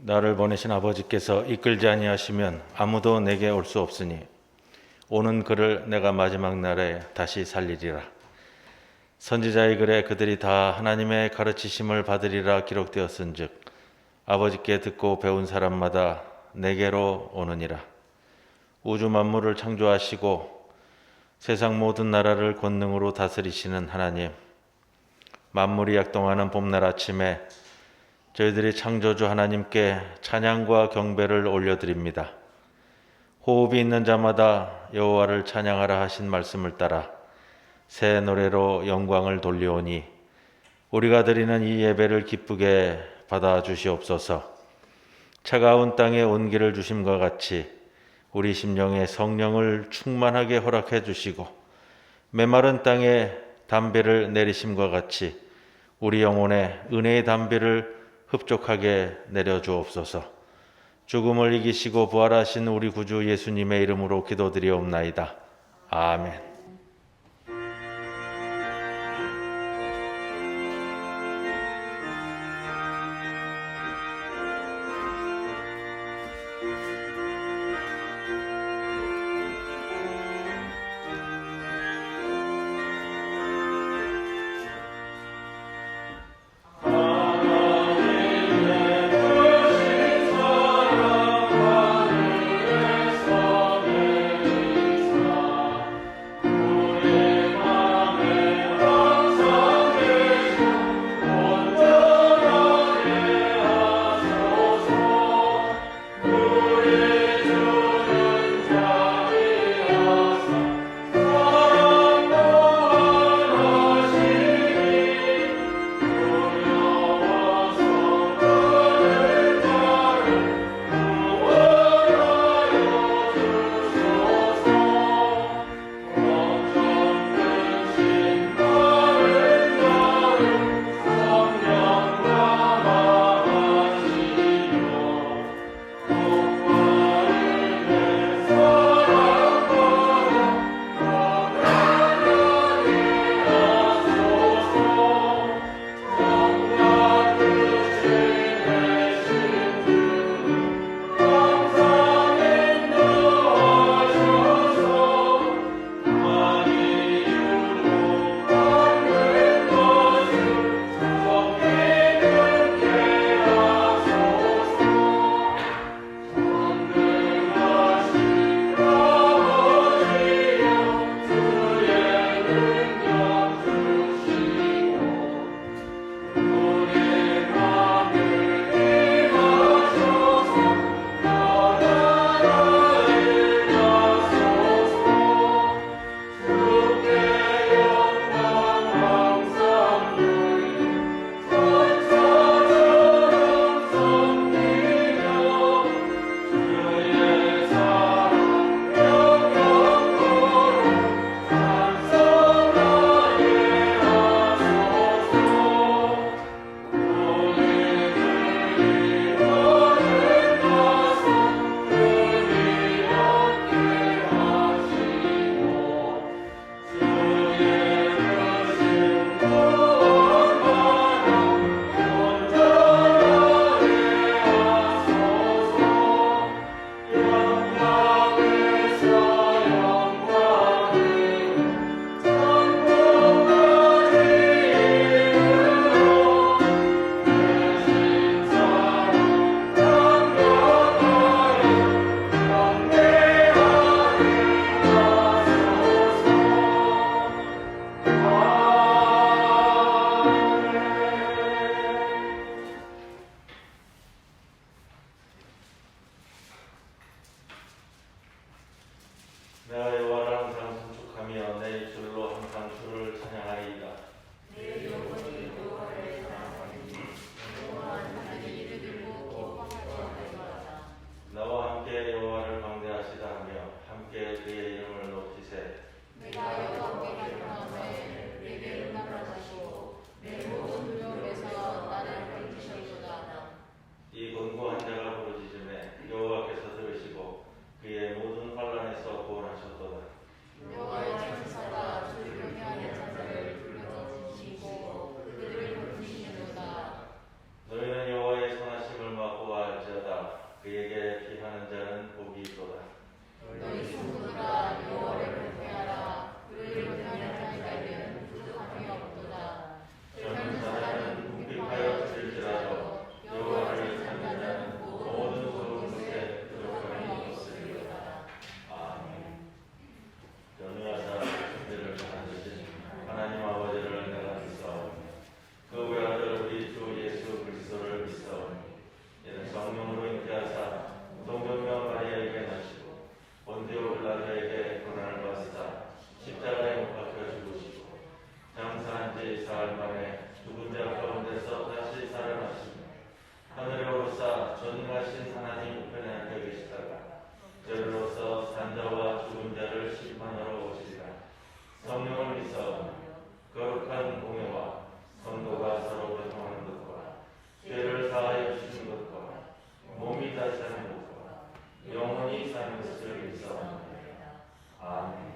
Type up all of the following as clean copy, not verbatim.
나를 보내신 아버지께서 이끌지 아니하시면 아무도 내게 올 수 없으니 오는 그를 내가 마지막 날에 다시 살리리라. 선지자의 글에 그들이 다 하나님의 가르치심을 받으리라 기록되었은즉 아버지께 듣고 배운 사람마다 내게로 오느니라. 우주 만물을 창조하시고 세상 모든 나라를 권능으로 다스리시는 하나님, 만물이 약동하는 봄날 아침에 저희들이 창조주 하나님께 찬양과 경배를 올려드립니다. 호흡이 있는 자마다 여호와를 찬양하라 하신 말씀을 따라 새 노래로 영광을 돌려오니 우리가 드리는 이 예배를 기쁘게 받아주시옵소서. 차가운 땅에 온기를 주심과 같이 우리 심령에 성령을 충만하게 허락해 주시고 메마른 땅에 담비를 내리심과 같이 우리 영혼에 은혜의 담비를 흡족하게 내려주옵소서. 죽음을 이기시고 부활하신 우리 구주 예수님의 이름으로 기도드리옵나이다. 아멘. 전능하신 하나님 우편에 앉아 계시다가 저리로서 산자와 죽은 자를 심판하러 오시리라. 성령을 믿사오니 거룩한 공예와 성도가 서로 교통하는 것과 죄를 사하여 주시는 것과 몸이 다시 사는 것과 영원히 사는 것을 믿사오니 아멘.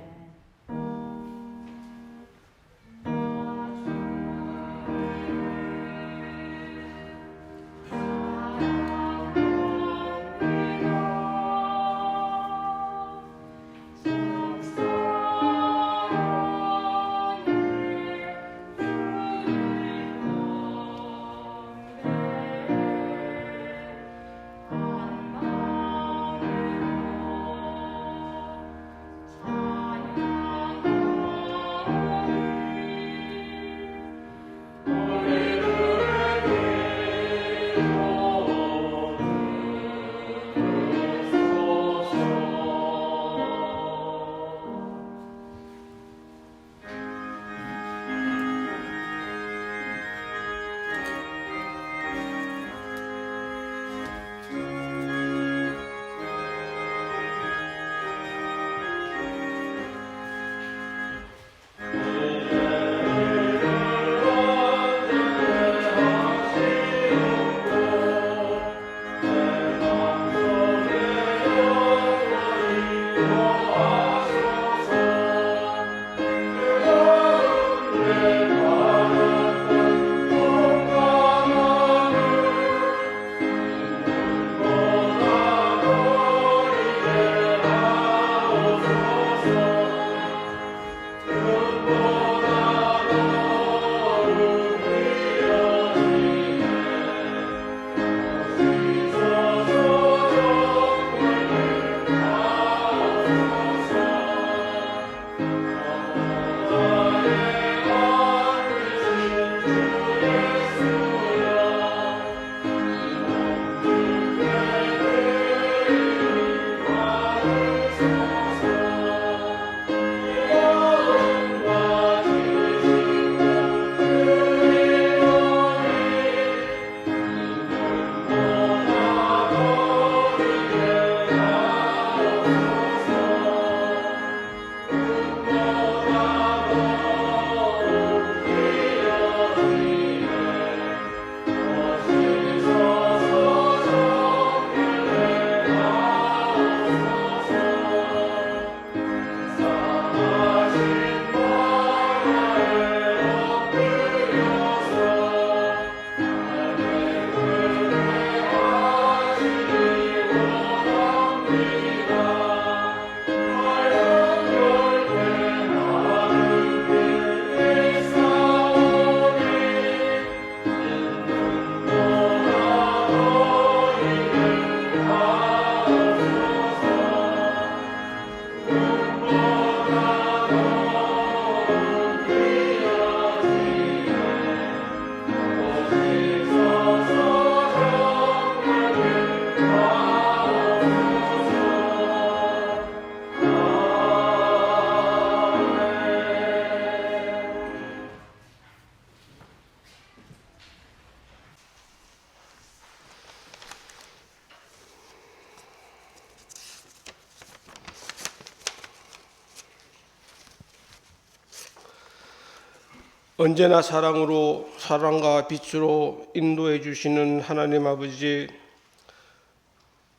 언제나 사랑과 빛으로 인도해 주시는 하나님 아버지,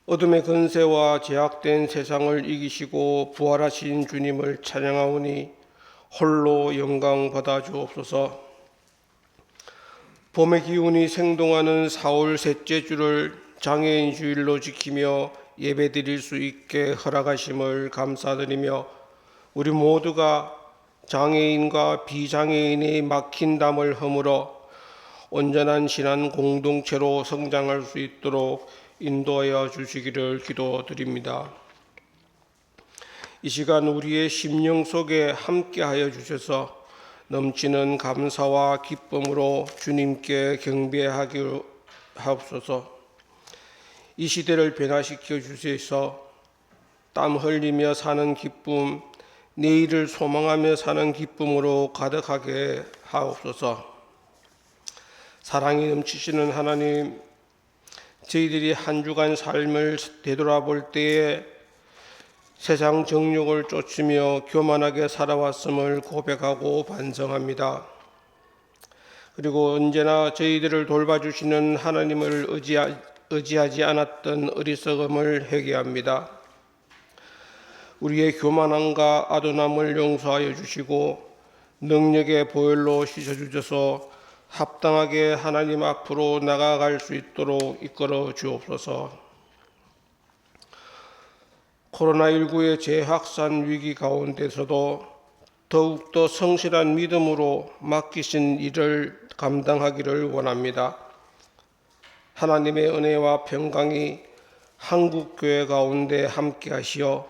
어둠의 권세와 제약된 세상을 이기시고 부활하신 주님을 찬양하오니 홀로 영광 받아 주옵소서. 봄의 기운이 생동하는 4월 셋째 주를 장애인 주일로 지키며 예배드릴 수 있게 허락하심을 감사드리며, 우리 모두가 장애인과 비장애인이 막힌 담을 허물어 온전한 신앙 공동체로 성장할 수 있도록 인도하여 주시기를 기도드립니다. 이 시간 우리의 심령 속에 함께하여 주셔서 넘치는 감사와 기쁨으로 주님께 경배하게 하옵소서. 이 시대를 변화시켜 주셔서 땀 흘리며 사는 기쁨, 내일을 소망하며 사는 기쁨으로 가득하게 하옵소서. 사랑이 넘치시는 하나님, 저희들이 한 주간 삶을 되돌아볼 때에 세상 정욕을 쫓으며 교만하게 살아왔음을 고백하고 반성합니다. 그리고 언제나 저희들을 돌봐주시는 하나님을 의지하지 않았던 어리석음을 회개합니다. 우리의 교만함과 아둔함을 용서하여 주시고 능력의 보혈로 씻어주셔서 합당하게 하나님 앞으로 나아갈 수 있도록 이끌어 주옵소서. 코로나19의 재확산 위기 가운데서도 더욱더 성실한 믿음으로 맡기신 일을 감당하기를 원합니다. 하나님의 은혜와 평강이 한국교회 가운데 함께하시어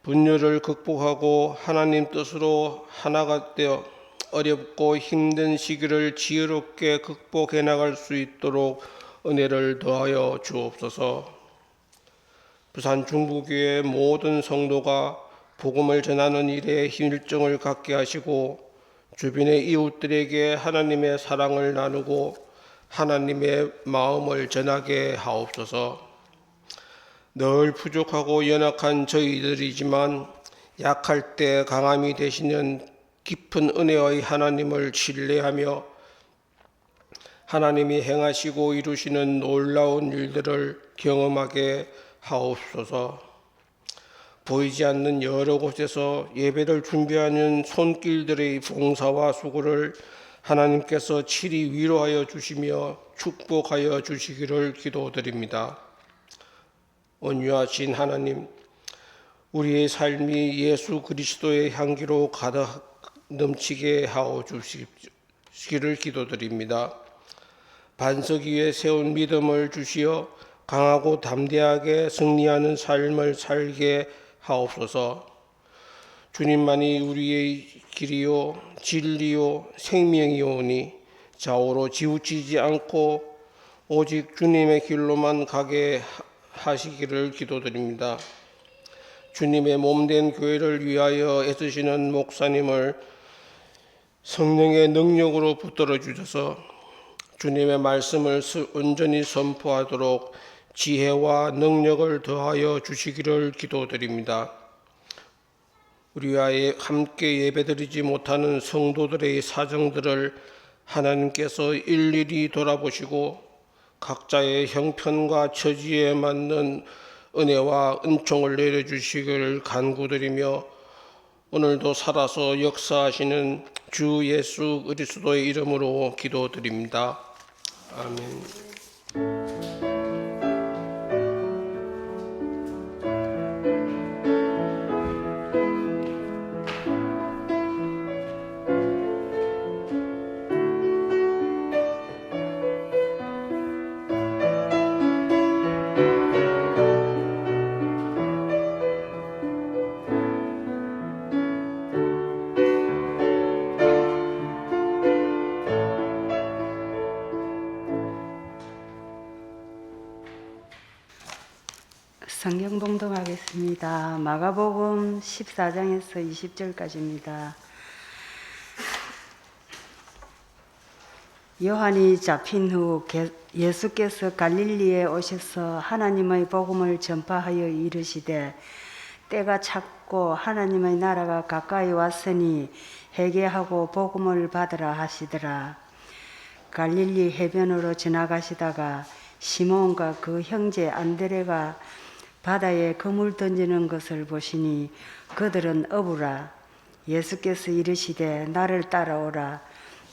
분열을 극복하고 하나님 뜻으로 하나가 되어 어렵고 힘든 시기를 지혜롭게 극복해 나갈 수 있도록 은혜를 더하여 주옵소서. 부산 중부교회 모든 성도가 복음을 전하는 일에 열정을 갖게 하시고 주변의 이웃들에게 하나님의 사랑을 나누고 하나님의 마음을 전하게 하옵소서. 늘 부족하고 연약한 저희들이지만 약할 때 강함이 되시는 깊은 은혜의 하나님을 신뢰하며 하나님이 행하시고 이루시는 놀라운 일들을 경험하게 하옵소서. 보이지 않는 여러 곳에서 예배를 준비하는 손길들의 봉사와 수고를 하나님께서 칠히 위로하여 주시며 축복하여 주시기를 기도드립니다. 온유하신 하나님, 우리의 삶이 예수 그리스도의 향기로 가득 넘치게 하여 주시기를 기도드립니다. 반석 위에 세운 믿음을 주시어 강하고 담대하게 승리하는 삶을 살게 하옵소서. 주님만이 우리의 길이요 진리요 생명이오니 좌우로 치우치지 않고 오직 주님의 길로만 가게 하시기를 기도드립니다. 주님의 몸된 교회를 위하여 애쓰시는 목사님을 성령의 능력으로 붙들어 주셔서 주님의 말씀을 온전히 선포하도록 지혜와 능력을 더하여 주시기를 기도드립니다. 우리와 함께 예배드리지 못하는 성도들의 사정들을 하나님께서 일일이 돌아보시고 각자의 형편과 처지에 맞는 은혜와 은총을 내려주시기를 간구드리며 오늘도 살아서 역사하시는 주 예수 그리스도의 이름으로 기도드립니다. 아멘. 성경 봉독하겠습니다. 마가복음 14장에서 20절까지입니다. 요한이 잡힌 후 예수께서 갈릴리에 오셔서 하나님의 복음을 전파하여 이르시되 때가 찼고 하나님의 나라가 가까이 왔으니 회개하고 복음을 받으라 하시더라. 갈릴리 해변으로 지나가시다가 시몬과 그 형제 안드레가 바다에 그물 던지는 것을 보시니 그들은 어부라. 예수께서 이르시되 나를 따라오라.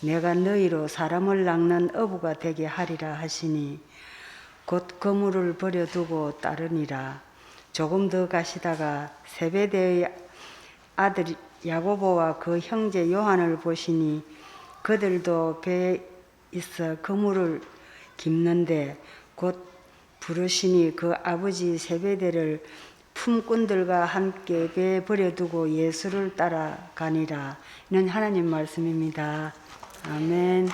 내가 너희로 사람을 낚는 어부가 되게 하리라 하시니 곧 그물을 버려두고 따르니라. 조금 더 가시다가 세베대의 아들 야고보와 그 형제 요한을 보시니 그들도 배에 있어 그물을 깁는데 곧 부르시니 그 아버지 세베대를 품꾼들과 함께 배에 버려두고 예수를 따라가니라. 이는 하나님 말씀입니다. 아멘.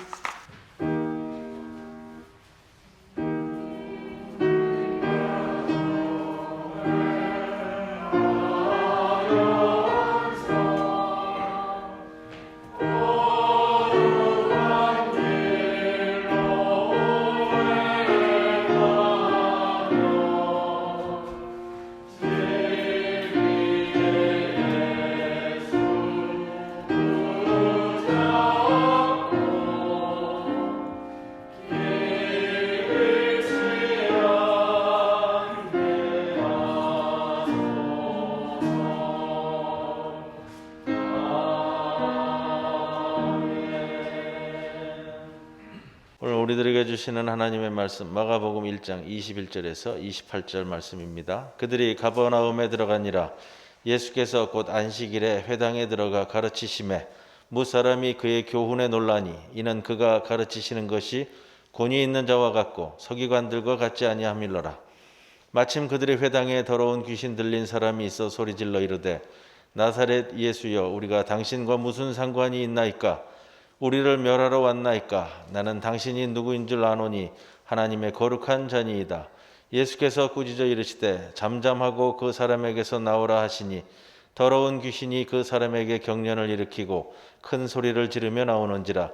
우리들에게 주시는 하나님의 말씀 마가복음 1장 21절에서 28절 말씀입니다. 그들이 가버나움에 들어가니라. 예수께서 곧 안식일에 회당에 들어가 가르치심에 무사람이 그의 교훈에 놀라니 이는 그가 가르치시는 것이 권위 있는 자와 같고 서기관들과 같지 아니함일러라. 마침 그들의 회당에 더러운 귀신 들린 사람이 있어 소리질러 이르되 나사렛 예수여 우리가 당신과 무슨 상관이 있나이까? 우리를 멸하러 왔나이까? 나는 당신이 누구인 줄 아노니 하나님의 거룩한 자니이다. 예수께서 꾸짖어 이르시되 잠잠하고 그 사람에게서 나오라 하시니 더러운 귀신이 그 사람에게 경련을 일으키고 큰 소리를 지르며 나오는지라.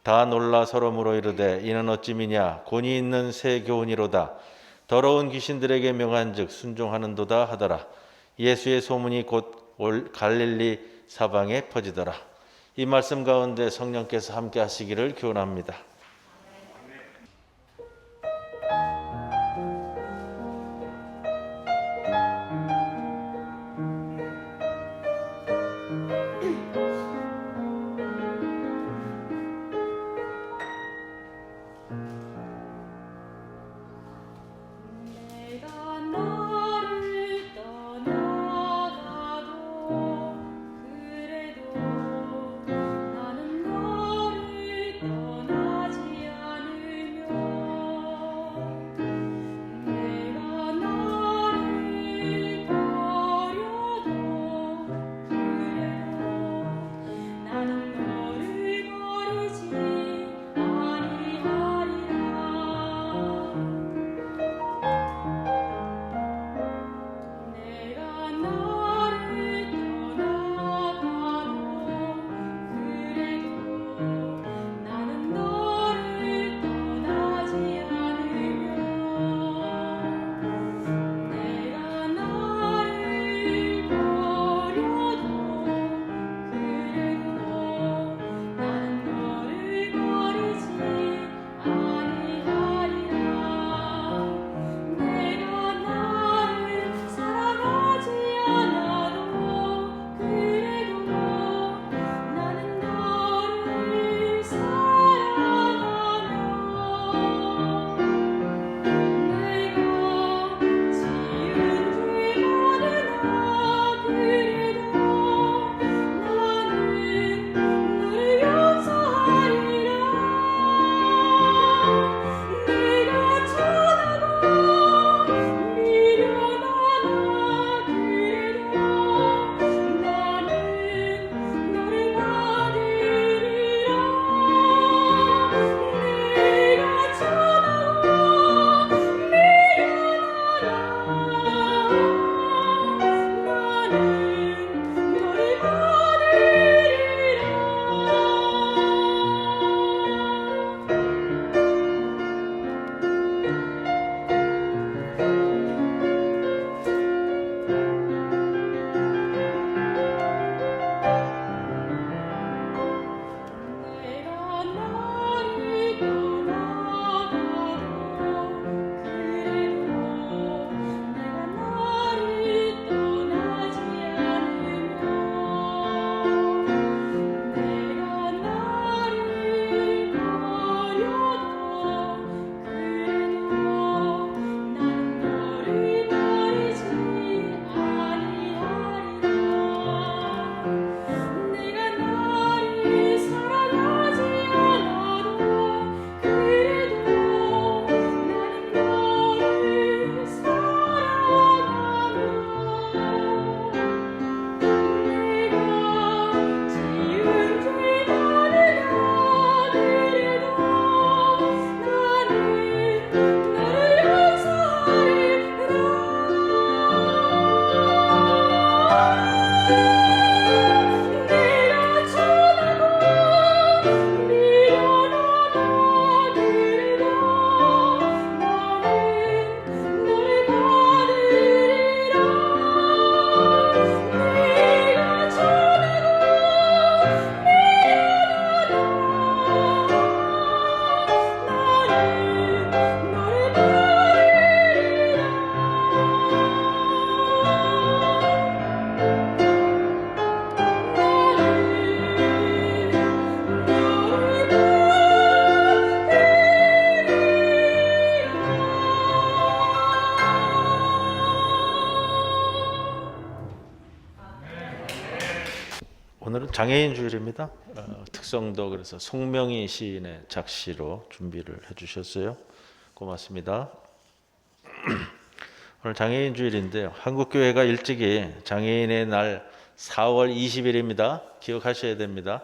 다 놀라 서로 물어 이르되 이는 어찌미냐? 권위 있는 새 교훈이로다. 더러운 귀신들에게 명한즉 순종하는도다 하더라. 예수의 소문이 곧 올 갈릴리 사방에 퍼지더라. 이 말씀 가운데 성령께서 함께 하시기를 기원합니다. 내가 너를 떠나가도 그래도 나는 너를 떠나지 오늘은 장애인 주일입니다. 특성도 그래서 송명희 시인의 작시로 준비를 해주셨어요. 고맙습니다. 오늘 장애인 주일인데요. 한국교회가 일찍이 장애인의 날 4월 20일입니다. 기억하셔야 됩니다.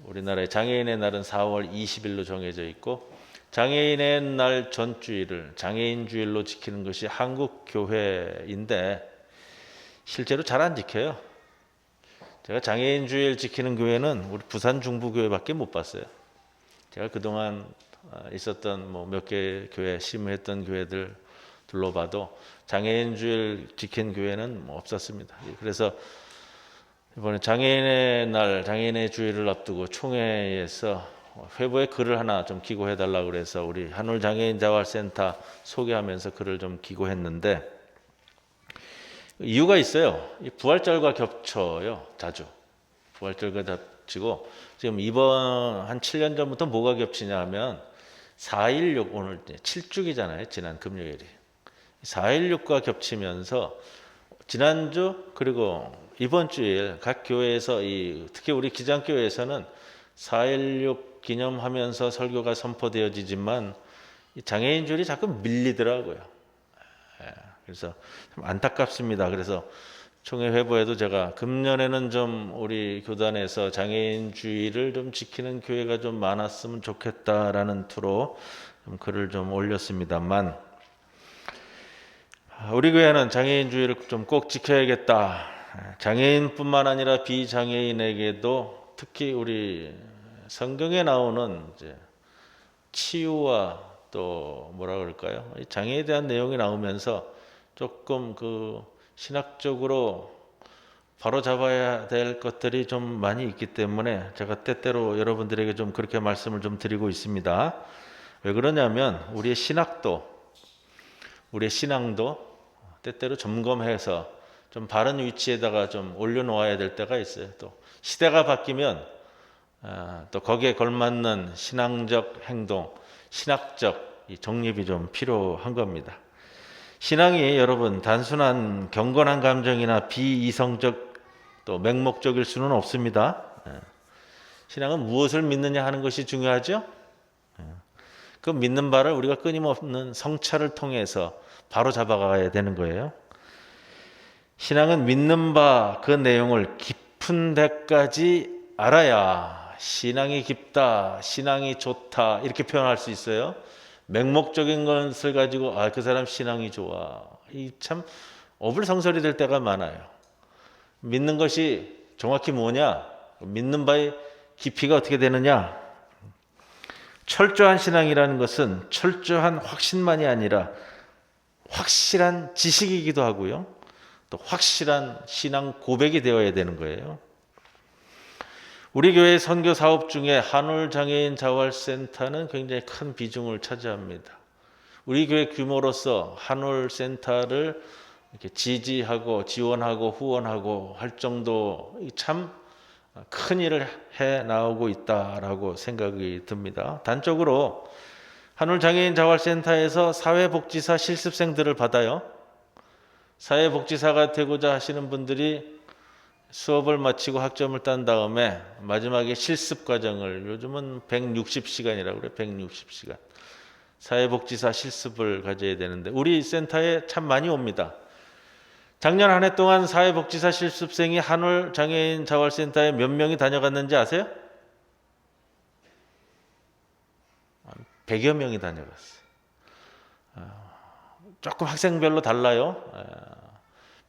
우리나라의 장애인의 날은 4월 20일로 정해져 있고 장애인의 날 전주일을 장애인 주일로 지키는 것이 한국교회인데 실제로 잘 안 지켜요. 제가 장애인 주일 지키는 교회는 우리 부산 중부교회밖에 못 봤어요. 제가 그동안 있었던 몇 개 교회 심의했던 교회들 둘러봐도 장애인 주일 지킨 교회는 없었습니다. 그래서 이번에 장애인의 날, 장애인의 주일을 앞두고 총회에서 회보에 글을 하나 좀 기고해 달라고 그래서 우리 한울 장애인 자활센터 소개하면서 글을 좀 기고했는데 이유가 있어요. 이 부활절과 겹쳐요. 자주. 부활절과 겹치고 지금 이번 한 7년 전부터 뭐가 겹치냐 하면 4.16 오늘 7주기잖아요. 지난 금요일이. 4.16과 겹치면서 지난주 그리고 이번 주일 각 교회에서 특히 우리 기장교회에서는 4.16 기념하면서 설교가 선포되어지지만 이 장애인 주일이 자꾸 밀리더라고요. 그래서 참 안타깝습니다. 그래서 총회 회보에도 제가 금년에는 좀 우리 교단에서 장애인 주일을 좀 지키는 교회가 좀 많았으면 좋겠다라는 투로 좀 글을 좀 올렸습니다만 우리 교회는 장애인 주일을 좀 꼭 지켜야겠다. 장애인뿐만 아니라 비장애인에게도 특히 우리 성경에 나오는 이제 치유와 또 뭐라 그럴까요? 장애에 대한 내용이 나오면서 조금 그 신학적으로 바로 잡아야 될 것들이 좀 많이 있기 때문에 제가 때때로 여러분들에게 좀 그렇게 말씀을 좀 드리고 있습니다. 왜 그러냐면 우리의 신앙도 때때로 점검해서 좀 바른 위치에다가 좀 올려놓아야 될 때가 있어요. 또 시대가 바뀌면 또 거기에 걸맞는 신앙적 행동, 신학적 정립이 좀 필요한 겁니다. 신앙이 여러분 단순한 경건한 감정이나 비이성적 또 맹목적일 수는 없습니다. 신앙은 무엇을 믿느냐 하는 것이 중요하죠. 그 믿는 바를 우리가 끊임없는 성찰을 통해서 바로 잡아가야 되는 거예요. 신앙은 믿는 바 그 내용을 깊은 데까지 알아야 신앙이 깊다, 신앙이 좋다 이렇게 표현할 수 있어요. 맹목적인 것을 가지고 그 사람 신앙이 좋아. 이 참 어불성설이 될 때가 많아요. 믿는 것이 정확히 뭐냐? 믿는 바의 깊이가 어떻게 되느냐? 철저한 신앙이라는 것은 철저한 확신만이 아니라 확실한 지식이기도 하고요. 또 확실한 신앙 고백이 되어야 되는 거예요. 우리 교회 선교 사업 중에 한울 장애인 자활센터는 굉장히 큰 비중을 차지합니다. 우리 교회 규모로서 한울 센터를 이렇게 지지하고 지원하고 후원하고 할 정도 참 큰 일을 해 나오고 있다라고 생각이 듭니다. 단적으로 한울 장애인 자활센터에서 사회복지사 실습생들을 받아요. 사회복지사가 되고자 하시는 분들이 수업을 마치고 학점을 딴 다음에 마지막에 실습 과정을 요즘은 160시간이라고 그래요. 160시간. 사회복지사 실습을 가져야 되는데 우리 센터에 참 많이 옵니다. 작년 한 해 동안 사회복지사 실습생이 한울 장애인 자활센터에 몇 명이 다녀갔는지 아세요? 100여 명이 다녀갔어요. 조금 학생별로 달라요.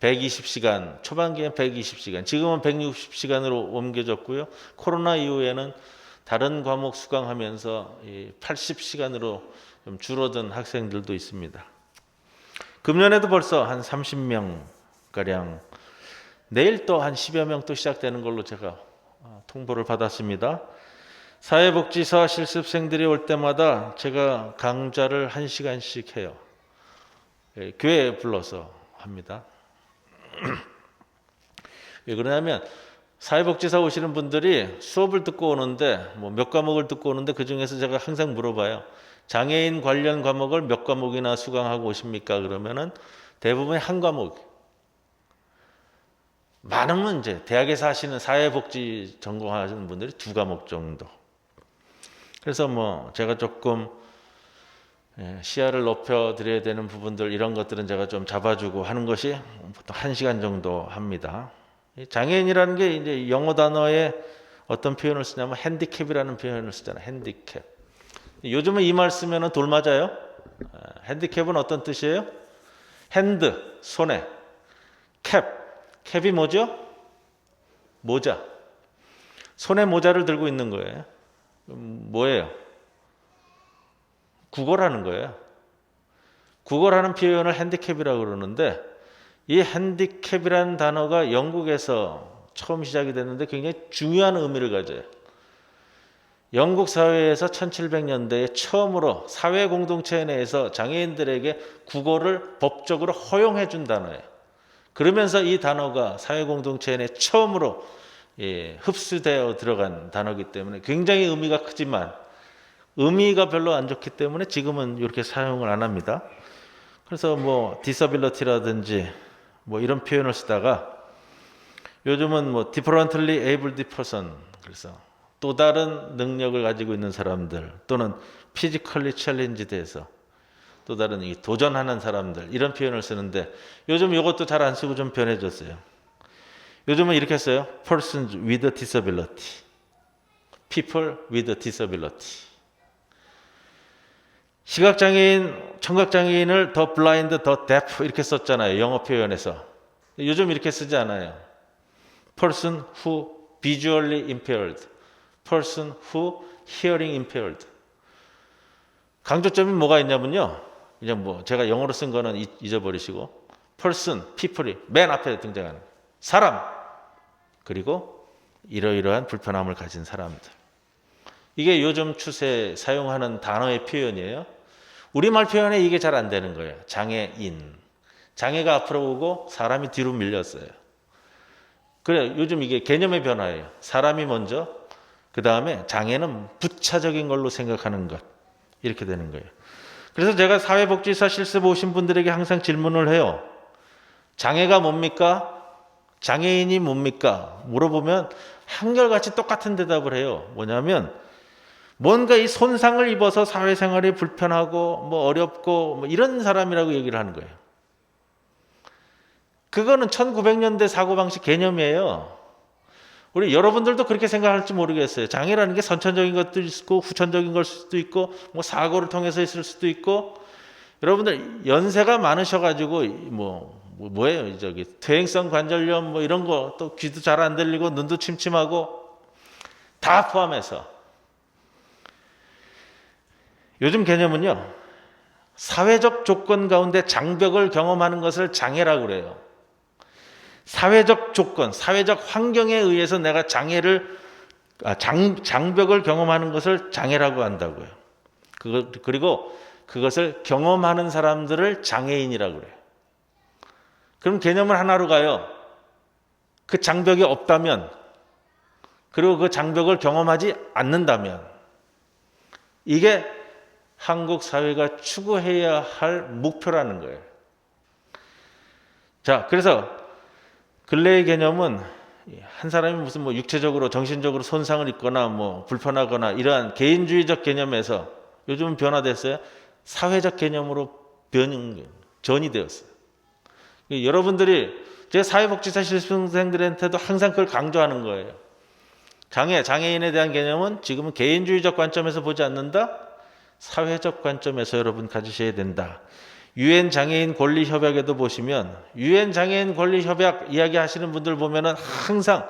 120시간, 초반기엔 120시간, 지금은 160시간으로 옮겨졌고요. 코로나 이후에는 다른 과목 수강하면서 80시간으로 좀 줄어든 학생들도 있습니다. 금년에도 벌써 한 30명가량, 내일 또 한 10여 명 또 시작되는 걸로 제가 통보를 받았습니다. 사회복지사 실습생들이 올 때마다 제가 강좌를 1시간씩 해요. 교회에 불러서 합니다. 왜 그러냐면 사회복지사 오시는 분들이 수업을 듣고 오는데 몇 과목을 듣고 오는데 그중에서 제가 항상 물어봐요. 장애인 관련 과목을 몇 과목이나 수강하고 오십니까? 그러면은 대부분 한 과목. 많으면 이제 대학에서 하시는 사회복지 전공하시는 분들이 2과목 정도. 그래서 뭐 제가 조금 시야를 높여드려야 되는 부분들 이런 것들은 제가 좀 잡아주고 하는 것이 보통 1시간 정도 합니다. 장애인이라는 게 이제 영어 단어에 어떤 표현을 쓰냐면 핸디캡이라는 표현을 쓰잖아요. 핸디캡. 요즘은 이 말 쓰면 돌 맞아요. 핸디캡은 어떤 뜻이에요? 핸드, 손에. 캡, 캡이 뭐죠? 모자. 손에 모자를 들고 있는 거예요. 뭐예요? 국어라는 거예요. 국어라는 표현을 핸디캡이라고 그러는데 이 핸디캡이라는 단어가 영국에서 처음 시작이 됐는데 굉장히 중요한 의미를 가져요. 영국 사회에서 1700년대에 처음으로 사회 공동체 내에서 장애인들에게 국어를 법적으로 허용해 준 단어예요. 그러면서 이 단어가 사회 공동체 내 처음으로 흡수되어 들어간 단어이기 때문에 굉장히 의미가 크지만 의미가 별로 안 좋기 때문에 지금은 이렇게 사용을 안 합니다. 그래서 뭐 disability라든지 뭐 이런 표현을 쓰다가 요즘은 뭐 differently abled person, 그래서 또 다른 능력을 가지고 있는 사람들 또는 physically challenged 해서 또 다른 이 도전하는 사람들 이런 표현을 쓰는데 요즘 이것도 잘 안 쓰고 좀 변해졌어요. 요즘은 이렇게 써요. persons with disability, people with disability. 시각장애인, 청각장애인을 더 블라인드, 더 데프 이렇게 썼잖아요. 영어 표현에서. 요즘 이렇게 쓰지 않아요. person who visually impaired, person who hearing impaired. 강조점이 뭐가 있냐면요. 그냥 뭐 제가 영어로 쓴 거는 잊어버리시고 person, people이 맨 앞에 등장하는 사람, 그리고 이러이러한 불편함을 가진 사람들. 이게 요즘 추세 사용하는 단어의 표현이에요. 우리말 표현에 이게 잘 안 되는 거예요. 장애인. 장애가 앞으로 오고 사람이 뒤로 밀렸어요. 그래, 요즘 이게 개념의 변화예요. 사람이 먼저, 그 다음에 장애는 부차적인 걸로 생각하는 것. 이렇게 되는 거예요. 그래서 제가 사회복지사 실습 오신 분들에게 항상 질문을 해요. 장애가 뭡니까? 장애인이 뭡니까? 물어보면 한결같이 똑같은 대답을 해요. 뭐냐면 뭔가 이 손상을 입어서 사회생활이 불편하고 뭐 어렵고 뭐 이런 사람이라고 얘기를 하는 거예요. 그거는 1900년대 사고방식 개념이에요. 우리 여러분들도 그렇게 생각할지 모르겠어요. 장애라는 게 선천적인 것도 있고 후천적인 걸 수도 있고 뭐 사고를 통해서 있을 수도 있고, 여러분들 연세가 많으셔가지고 뭐예요? 저기 퇴행성 관절염 뭐 이런 거, 또 귀도 잘 안 들리고 눈도 침침하고 다 포함해서 요즘 개념은요, 사회적 조건 가운데 장벽을 경험하는 것을 장애라고 그래요. 사회적 조건, 사회적 환경에 의해서 내가 장벽을 경험하는 것을 장애라고 한다고요. 그리고 그것을 경험하는 사람들을 장애인이라고 그래요. 그럼 개념을 하나로 가요. 그 장벽이 없다면, 그리고 그 장벽을 경험하지 않는다면, 이게 한국 사회가 추구해야 할 목표라는 거예요. 자, 그래서 근래의 개념은 한 사람이 무슨 뭐 육체적으로 정신적으로 손상을 입거나 뭐 불편하거나 이러한 개인주의적 개념에서 요즘은 변화됐어요. 사회적 개념으로 전이 되었어요. 여러분들이 제 사회복지사 실습생들한테도 항상 그걸 강조하는 거예요. 장애인에 대한 개념은 지금은 개인주의적 관점에서 보지 않는다. 사회적 관점에서 여러분 가지셔야 된다. 유엔 장애인 권리 협약에도 보시면 유엔 장애인 권리 협약 이야기하시는 분들 보면은 항상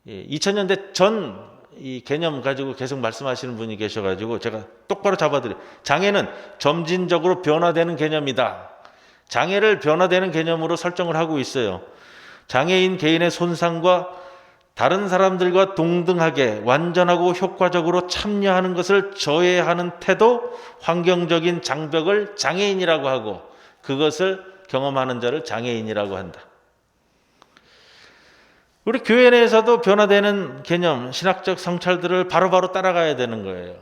2000년대 전 이 개념 가지고 계속 말씀하시는 분이 계셔가지고 제가 똑바로 잡아드려요. 장애는 점진적으로 변화되는 개념이다. 장애를 변화되는 개념으로 설정을 하고 있어요. 장애인 개인의 손상과 다른 사람들과 동등하게 완전하고 효과적으로 참여하는 것을 저해하는 태도, 환경적인 장벽을 장애인이라고 하고 그것을 경험하는 자를 장애인이라고 한다. 우리 교회 내에서도 변화되는 개념, 신학적 성찰들을 바로바로 따라가야 되는 거예요.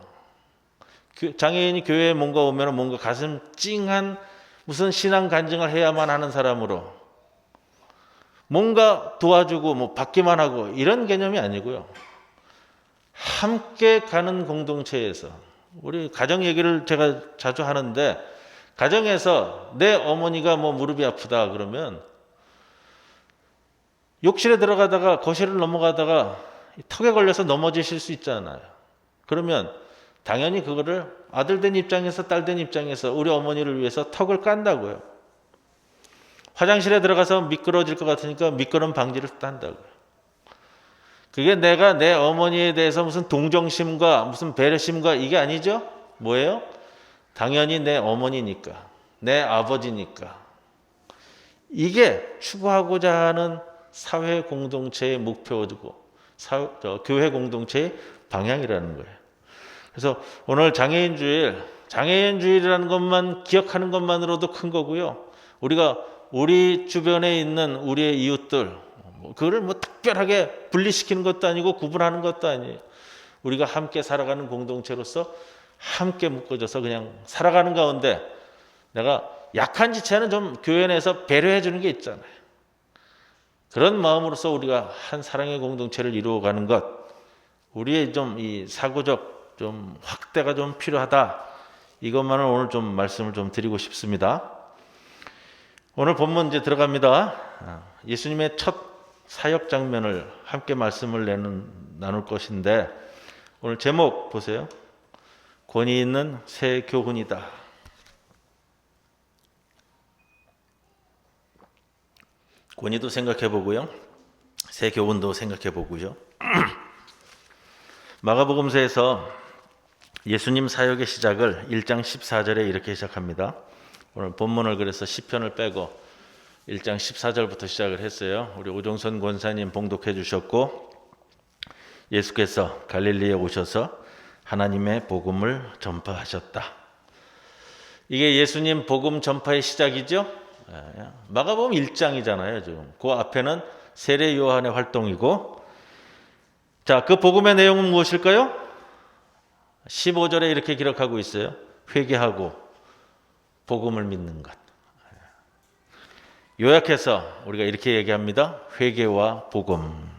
장애인이 교회에 뭔가 오면 뭔가 가슴 찡한 무슨 신앙 간증을 해야만 하는 사람으로, 뭔가 도와주고 뭐 받기만 하고 이런 개념이 아니고요. 함께 가는 공동체에서 우리 가정 얘기를 제가 자주 하는데 가정에서 내 어머니가 뭐 무릎이 아프다 그러면 욕실에 들어가다가 거실을 넘어가다가 턱에 걸려서 넘어지실 수 있잖아요. 그러면 당연히 그거를 아들 된 입장에서 딸 된 입장에서 우리 어머니를 위해서 턱을 깐다고요. 화장실에 들어가서 미끄러질 것 같으니까 미끄럼 방지를 한다고요. 그게 내가 내 어머니에 대해서 무슨 동정심과 무슨 배려심과 이게 아니죠? 뭐예요? 당연히 내 어머니니까, 내 아버지니까. 이게 추구하고자 하는 사회 공동체의 목표고 교회 공동체의 방향이라는 거예요. 그래서 오늘 장애인주일이라는 것만 기억하는 것만으로도 큰 거고요. 우리가 우리 주변에 있는 우리의 이웃들, 그거를 뭐 특별하게 분리시키는 것도 아니고 구분하는 것도 아니에요. 우리가 함께 살아가는 공동체로서 함께 묶어져서 그냥 살아가는 가운데 내가 약한 지체는 좀 교회 내에서 배려해 주는 게 있잖아요. 그런 마음으로서 우리가 한 사랑의 공동체를 이루어가는 것, 우리의 좀 이 사고적 좀 확대가 좀 필요하다. 이것만을 오늘 좀 말씀을 좀 드리고 싶습니다. 오늘 본문 이제 들어갑니다. 예수님의 첫 사역 장면을 함께 말씀을 나눌 것인데 오늘 제목 보세요. 권위 있는 새 교훈이다. 권위도 생각해 보고요. 새 교훈도 생각해 보고요. 마가복음서에서 예수님 사역의 시작을 1장 14절에 이렇게 시작합니다. 오늘 본문을 그래서 시편을 빼고 1장 14절부터 시작을 했어요. 우리 오종선 권사님 봉독해 주셨고 예수께서 갈릴리에 오셔서 하나님의 복음을 전파하셨다. 이게 예수님 복음 전파의 시작이죠. 마가복음 1장이잖아요. 지금 그 앞에는 세례 요한의 활동이고, 자, 그 복음의 내용은 무엇일까요? 15절에 이렇게 기록하고 있어요. 회개하고 복음을 믿는 것. 요약해서 우리가 이렇게 얘기합니다. 회개와 복음.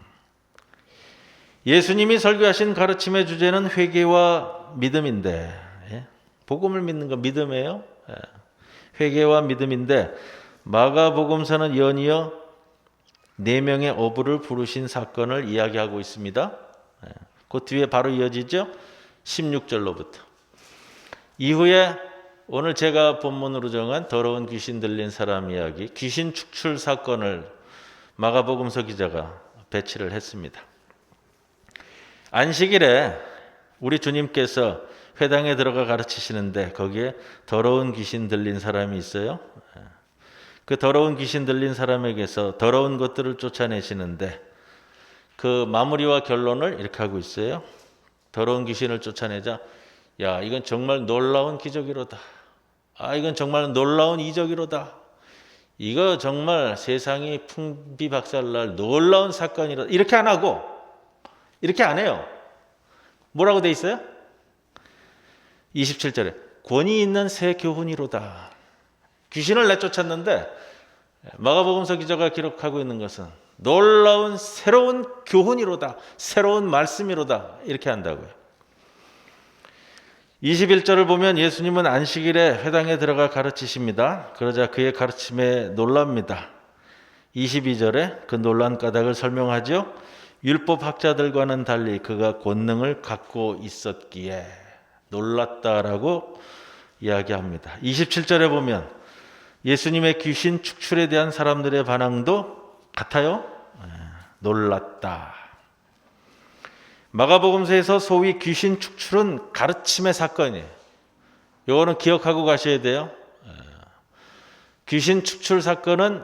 예수님이 설교하신 가르침의 주제는 회개와 믿음인데, 복음을 믿는 거 믿음이에요. 회개와 믿음인데 마가복음서는 연이어 4명의 어부를 부르신 사건을 이야기하고 있습니다. 그 뒤에 바로 이어지죠. 16절로부터. 이후에 오늘 제가 본문으로 정한 더러운 귀신 들린 사람 이야기, 귀신 축출 사건을 마가복음서 기자가 배치를 했습니다. 안식일에 우리 주님께서 회당에 들어가 가르치시는데 거기에 더러운 귀신 들린 사람이 있어요. 그 더러운 귀신 들린 사람에게서 더러운 것들을 쫓아내시는데 그 마무리와 결론을 이렇게 하고 있어요. 더러운 귀신을 쫓아내자, 야, 이건 정말 놀라운 기적이로다. 이건 정말 놀라운 이적이로다. 이거 정말 세상이 풍비박살날 놀라운 사건이로다. 이렇게 안 하고, 이렇게 안 해요. 뭐라고 돼 있어요? 27절에 권위 있는 새 교훈이로다. 귀신을 내쫓았는데 마가복음서 기자가 기록하고 있는 것은 놀라운 새로운 교훈이로다. 새로운 말씀이로다. 이렇게 한다고요. 21절을 보면 예수님은 안식일에 회당에 들어가 가르치십니다. 그러자 그의 가르침에 놀랍니다. 22절에 그 놀란 까닭을 설명하죠. 율법학자들과는 달리 그가 권능을 갖고 있었기에 놀랐다라고 이야기합니다. 27절에 보면 예수님의 귀신 축출에 대한 사람들의 반응도 같아요. 놀랐다. 마가복음서에서 소위 귀신 축출은 가르침의 사건이에요. 이거는 기억하고 가셔야 돼요. 귀신 축출 사건은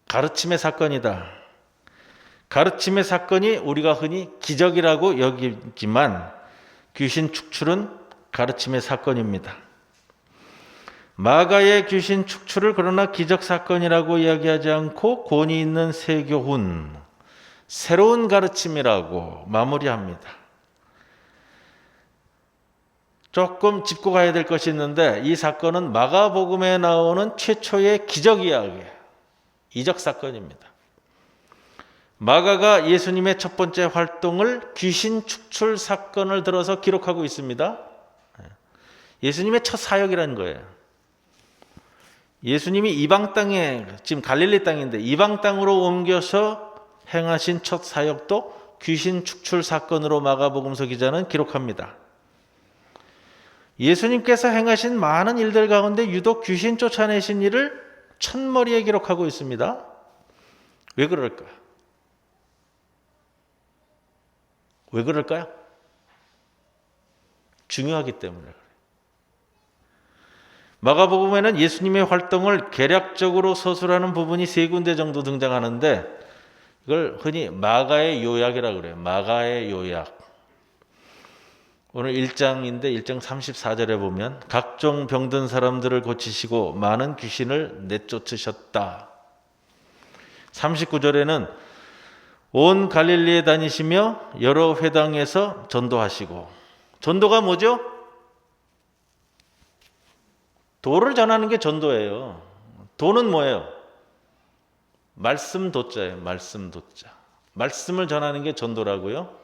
가르침의 사건이다. 가르침의 사건이 우리가 흔히 기적이라고 여기지만 귀신 축출은 가르침의 사건입니다. 마가의 귀신 축출을 그러나 기적 사건이라고 이야기하지 않고 권위 있는 새 교훈, 새로운 가르침이라고 마무리합니다. 조금 짚고 가야 될 것이 있는데 이 사건은 마가복음에 나오는 최초의 기적 이야기예요. 이적 사건입니다. 마가가 예수님의 첫 번째 활동을 귀신 축출 사건을 들어서 기록하고 있습니다. 예수님의 첫 사역이라는 거예요. 예수님이 이방 땅에, 지금 갈릴리 땅인데 이방 땅으로 옮겨서 행하신 첫 사역도 귀신 축출 사건으로 마가복음서 기자는 기록합니다. 예수님께서 행하신 많은 일들 가운데 유독 귀신 쫓아내신 일을 첫머리에 기록하고 있습니다. 왜 그럴까? 왜 그럴까요? 중요하기 때문에 그래요. 마가복음에는 예수님의 활동을 개략적으로 서술하는 부분이 3군데 정도 등장하는데 이걸 흔히 마가의 요약이라고 그래요. 마가의 요약. 오늘 1장인데 1장 34절에 보면 각종 병든 사람들을 고치시고 많은 귀신을 내쫓으셨다. 39절에는 온 갈릴리에 다니시며 여러 회당에서 전도하시고, 전도가 뭐죠? 도를 전하는 게 전도예요. 도는 뭐예요? 말씀 도자예요. 말씀 도자. 말씀을 전하는 게 전도라고요.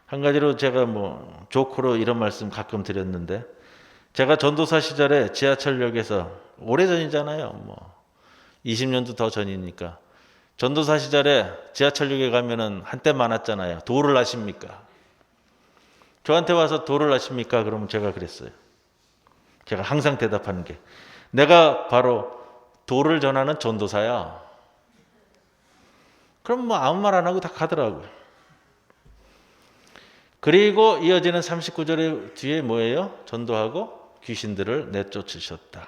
한 가지로 제가 조커로 이런 말씀 가끔 드렸는데, 제가 전도사 시절에 지하철역에서, 오래전이잖아요. 20년도 더 전이니까. 전도사 시절에 지하철역에 가면은 한때 많았잖아요. 도를 아십니까? 저한테 와서 도를 아십니까? 그러면 제가 그랬어요. 제가 항상 대답하는 게, 내가 바로 도를 전하는 전도사야. 그럼 아무 말 안 하고 다 가더라고요. 그리고 이어지는 39절의 뒤에 뭐예요? 전도하고 귀신들을 내쫓으셨다.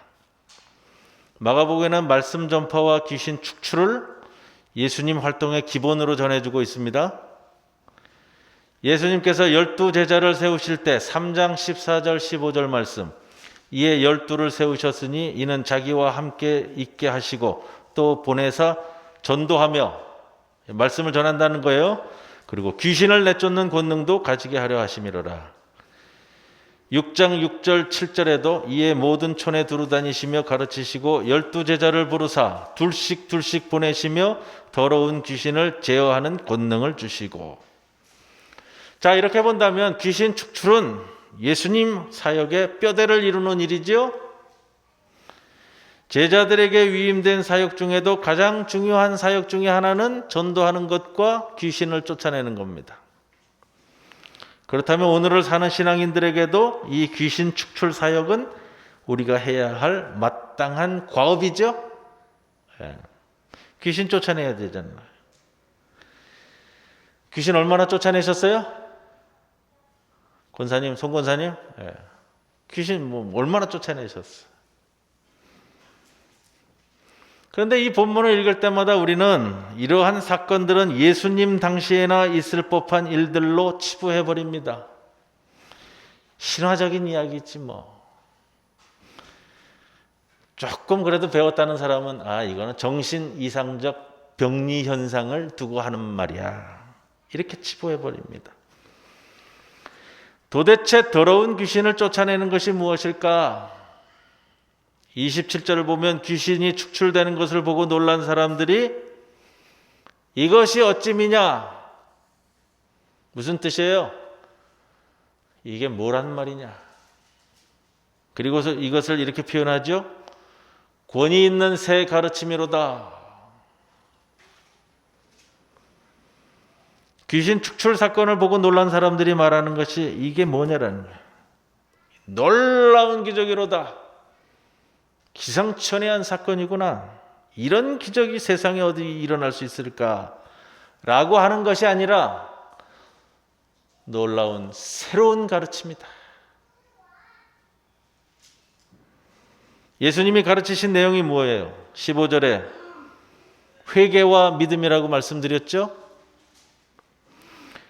마가복음에는 말씀 전파와 귀신 축출을 예수님 활동의 기본으로 전해주고 있습니다. 예수님께서 12제자를 세우실 때 3장 14절 15절 말씀, 이에 12를 세우셨으니 이는 자기와 함께 있게 하시고 또 보내사 전도하며, 말씀을 전한다는 거예요. 그리고 귀신을 내쫓는 권능도 가지게 하려 하심이로라. 6장 6절 7절에도 이에 모든 촌에 두루 다니시며 가르치시고 12제자를 부르사 둘씩 보내시며 더러운 귀신을 제어하는 권능을 주시고. 자, 이렇게 본다면 귀신 축출은 예수님 사역의 뼈대를 이루는 일이지요. 제자들에게 위임된 사역 중에도 가장 중요한 사역 중에 하나는 전도하는 것과 귀신을 쫓아내는 겁니다. 그렇다면 오늘을 사는 신앙인들에게도 이 귀신 축출 사역은 우리가 해야 할 마땅한 과업이죠. 귀신 쫓아내야 되잖아요. 귀신 얼마나 쫓아내셨어요? 권사님, 송 권사님? 귀신 얼마나 쫓아내셨어요? 그런데 이 본문을 읽을 때마다 우리는 이러한 사건들은 예수님 당시에나 있을 법한 일들로 치부해버립니다. 신화적인 이야기지 조금 그래도 배웠다는 사람은 이거는 정신 이상적 병리 현상을 두고 하는 말이야. 이렇게 치부해버립니다. 도대체 더러운 귀신을 쫓아내는 것이 무엇일까? 27절을 보면 귀신이 축출되는 것을 보고 놀란 사람들이 이것이 어찌미냐? 무슨 뜻이에요? 이게 뭐란 말이냐? 그리고서 이것을 이렇게 표현하죠. 권위 있는 새 가르침이로다. 귀신 축출 사건을 보고 놀란 사람들이 말하는 것이 이게 뭐냐라는 거예요. 놀라운 기적이로다. 기상천외한 사건이구나. 이런 기적이 세상에 어디 일어날 수 있을까? 라고 하는 것이 아니라 놀라운 새로운 가르침이다. 예수님이 가르치신 내용이 뭐예요? 15절에 회개와 믿음이라고 말씀드렸죠?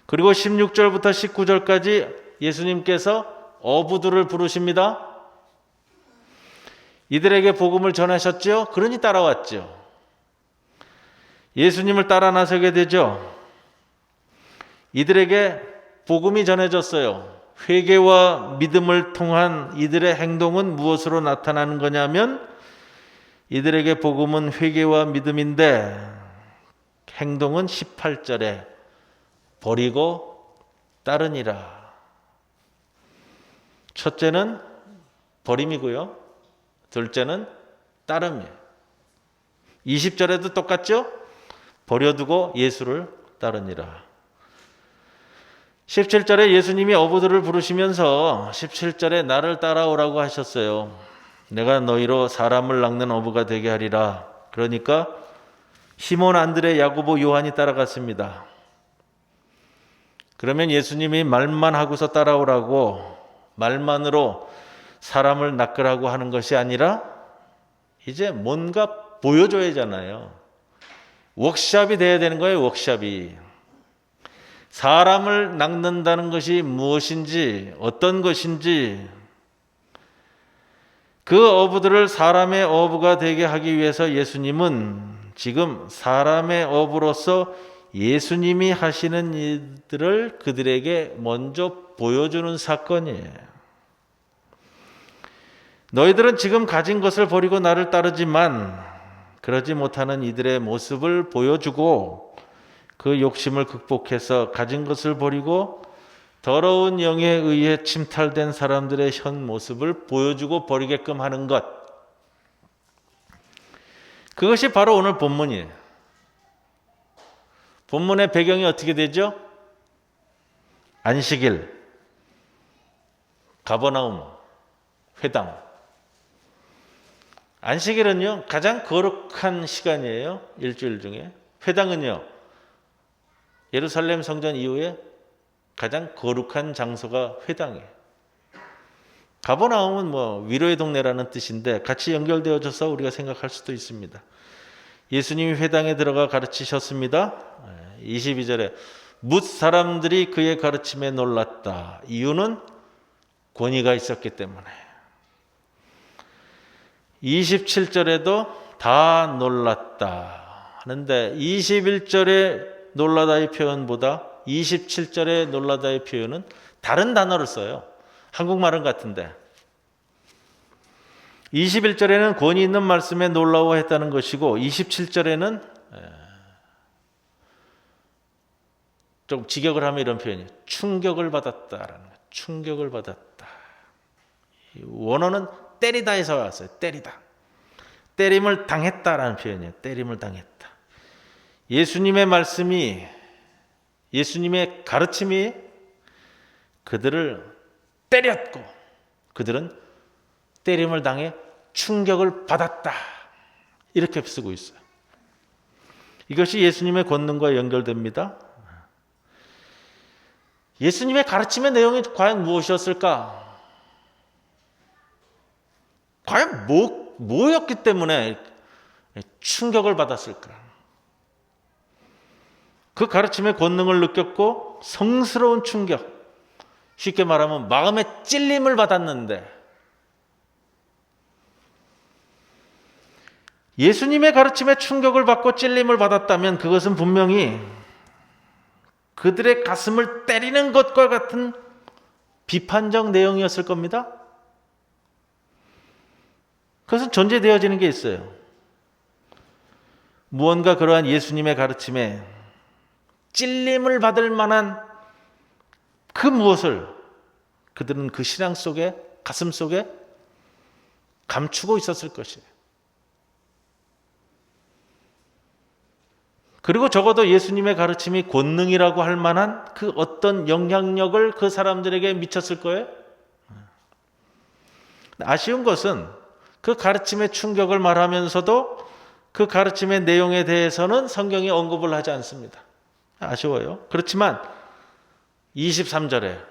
그리고 16절부터 19절까지 예수님께서 어부들을 부르십니다. 이들에게 복음을 전하셨죠? 그러니 따라왔죠. 예수님을 따라 나서게 되죠. 이들에게 복음이 전해졌어요. 회개와 믿음을 통한 이들의 행동은 무엇으로 나타나는 거냐면 이들에게 복음은 회개와 믿음인데 행동은 18절에 버리고 따르니라. 첫째는 버림이고요. 둘째는 따름이에요. 20절에도 똑같죠? 버려두고 예수를 따르니라. 17절에 예수님이 어부들을 부르시면서 17절에 나를 따라오라고 하셨어요. 내가 너희로 사람을 낚는 어부가 되게 하리라. 그러니까 시몬, 안드레, 야고보, 요한이 따라갔습니다. 그러면 예수님이 말만 하고서 따라오라고, 말만으로 사람을 낚으라고 하는 것이 아니라 이제 뭔가 보여줘야 하잖아요. 워크샵이 돼야 되는 거예요. 워크샵이. 사람을 낚는다는 것이 무엇인지, 어떤 것인지, 그 어부들을 사람의 어부가 되게 하기 위해서 예수님은 지금 사람의 어부로서 예수님이 하시는 일들을 그들에게 먼저 보여주는 사건이에요. 너희들은 지금 가진 것을 버리고 나를 따르지만 그러지 못하는 이들의 모습을 보여주고 그 욕심을 극복해서 가진 것을 버리고 더러운 영에 의해 침탈된 사람들의 현 모습을 보여주고 버리게끔 하는 것. 그것이 바로 오늘 본문이에요. 본문의 배경이 어떻게 되죠? 안식일, 가버나움, 회당. 안식일은요, 가장 거룩한 시간이에요. 일주일 중에. 회당은요, 예루살렘 성전 이후에 가장 거룩한 장소가 회당이에요. 가버나움은 뭐 위로의 동네라는 뜻인데 같이 연결되어져서 우리가 생각할 수도 있습니다. 예수님이 회당에 들어가 가르치셨습니다. 22절에 뭇 사람들이 그의 가르침에 놀랐다. 이유는 권위가 있었기 때문에. 27절에도 다 놀랐다 하는데 21절에 놀라다의 표현보다 27절에 놀라다의 표현은 다른 단어를 써요. 한국말은 같은데 21절에는 권위 있는 말씀에 놀라워했다는 것이고 27절에는 좀 직역을 하면 이런 표현이에요. 충격을 받았다라는 거예요. 충격을 받았다. 원어는 때리다에서 왔어요. 때리다. 때림을 당했다라는 표현이에요. 때림을 당했다. 예수님의 말씀이, 예수님의 가르침이 그들을 때렸고 그들은 때림을 당해 충격을 받았다. 이렇게 쓰고 있어요. 이것이 예수님의 권능과 연결됩니다. 예수님의 가르침의 내용이 과연 무엇이었을까? 과연 뭐였기 때문에 충격을 받았을까? 그 가르침의 권능을 느꼈고 성스러운 충격, 쉽게 말하면 마음의 찔림을 받았는데 예수님의 가르침에 충격을 받고 찔림을 받았다면 그것은 분명히 그들의 가슴을 때리는 것과 같은 비판적 내용이었을 겁니다. 그것은 전제되어지는 게 있어요. 무언가 그러한 예수님의 가르침에 찔림을 받을 만한 그 무엇을 그들은 그 신앙 속에, 가슴 속에 감추고 있었을 것이에요. 그리고 적어도 예수님의 가르침이 권능이라고 할 만한 그 어떤 영향력을 그 사람들에게 미쳤을 거예요. 아쉬운 것은 그 가르침의 충격을 말하면서도 그 가르침의 내용에 대해서는 성경이 언급을 하지 않습니다. 아쉬워요. 그렇지만 23절에